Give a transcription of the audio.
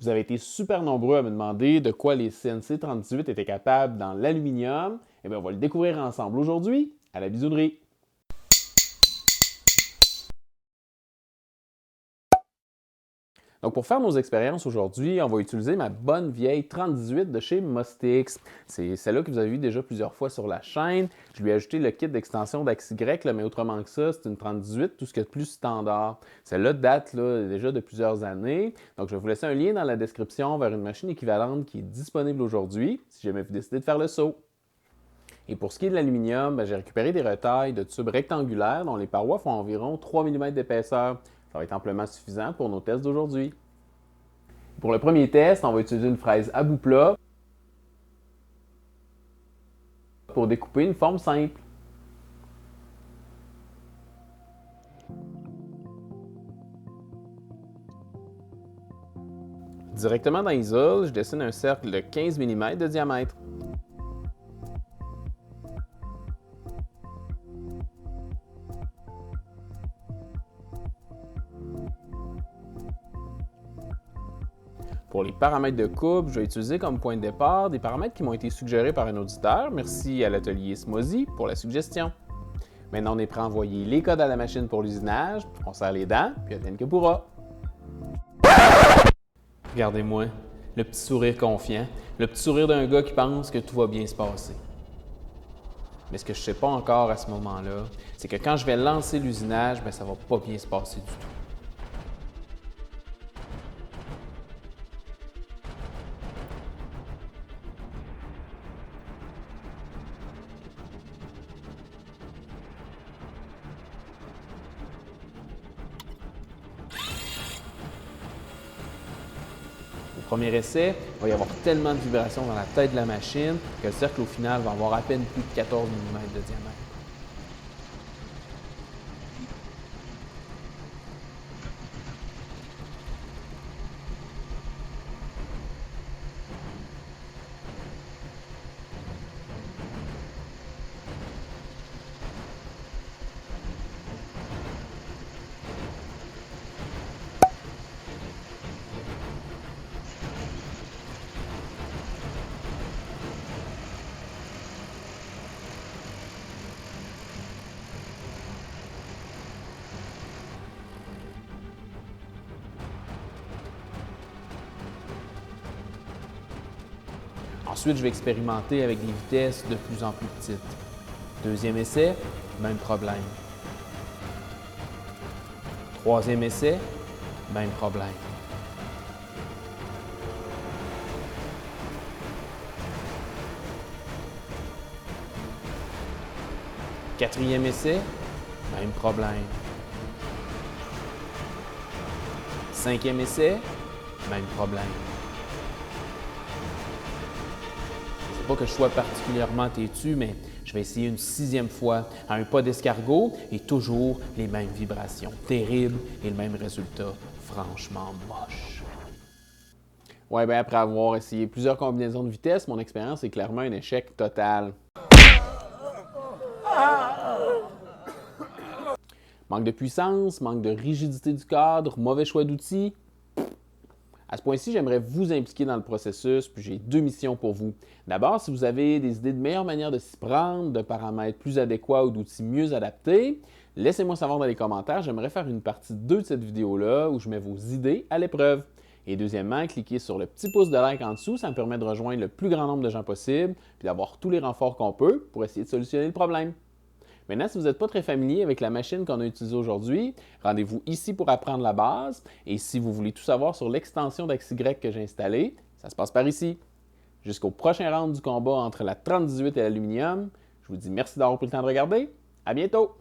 Vous avez été super nombreux à me demander de quoi les CNC38 étaient capables dans l'aluminium. Eh bien, on va le découvrir ensemble aujourd'hui à la bisounerie. Donc, pour faire nos expériences aujourd'hui, on va utiliser ma bonne vieille 3018 de chez Mostix. C'est celle-là que vous avez vue déjà plusieurs fois sur la chaîne. Je lui ai ajouté le kit d'extension d'AXY, mais autrement que ça, c'est une 3018, tout ce qui est de plus standard. Celle-là date déjà de plusieurs années. Donc, je vais vous laisser un lien dans la description vers une machine équivalente qui est disponible aujourd'hui, si jamais vous décidez de faire le saut. Et pour ce qui est de l'aluminium, j'ai récupéré des retailles de tubes rectangulaires dont les parois font environ 3 mm d'épaisseur. Ça va être amplement suffisant pour nos tests d'aujourd'hui. Pour le premier test, on va utiliser une fraise à bout plat pour découper une forme simple. Directement dans l'isole, je dessine un cercle de 15 mm de diamètre. Pour les paramètres de coupe, je vais utiliser comme point de départ des paramètres qui m'ont été suggérés par un auditeur. Merci à l'atelier Smozzy pour la suggestion. Maintenant, on est prêt à envoyer les codes à la machine pour l'usinage. On serre les dents, puis advienne que pourra. Regardez-moi, le petit sourire confiant, le petit sourire d'un gars qui pense que tout va bien se passer. Mais ce que je ne sais pas encore à ce moment-là, c'est que quand je vais lancer l'usinage, ça ne va pas bien se passer du tout. Au premier essai, il va y avoir tellement de vibrations dans la tête de la machine que le cercle au final va avoir à peine plus de 14 mm de diamètre. Ensuite, je vais expérimenter avec des vitesses de plus en plus petites. Deuxième essai, même problème. Troisième essai, même problème. Quatrième essai, même problème. Cinquième essai, même problème. Pas que je sois particulièrement têtu, mais je vais essayer une sixième fois à un pas d'escargot et toujours les mêmes vibrations. Terrible et le même résultat, franchement moche. Ouais, après avoir essayé plusieurs combinaisons de vitesse, mon expérience est clairement un échec total. Manque de puissance, manque de rigidité du cadre, mauvais choix d'outils. À ce point-ci, j'aimerais vous impliquer dans le processus, puis j'ai deux missions pour vous. D'abord, si vous avez des idées de meilleures manières de s'y prendre, de paramètres plus adéquats ou d'outils mieux adaptés, laissez-moi savoir dans les commentaires. J'aimerais faire une partie 2 de cette vidéo-là où je mets vos idées à l'épreuve. Et deuxièmement, cliquez sur le petit pouce de like en dessous, ça me permet de rejoindre le plus grand nombre de gens possible, puis d'avoir tous les renforts qu'on peut pour essayer de solutionner le problème. Maintenant, si vous n'êtes pas très familier avec la machine qu'on a utilisée aujourd'hui, rendez-vous ici pour apprendre la base. Et si vous voulez tout savoir sur l'extension d'AXY que j'ai installée, ça se passe par ici. Jusqu'au prochain round du combat entre la 3018 et l'aluminium, je vous dis merci d'avoir pris le temps de regarder. À bientôt!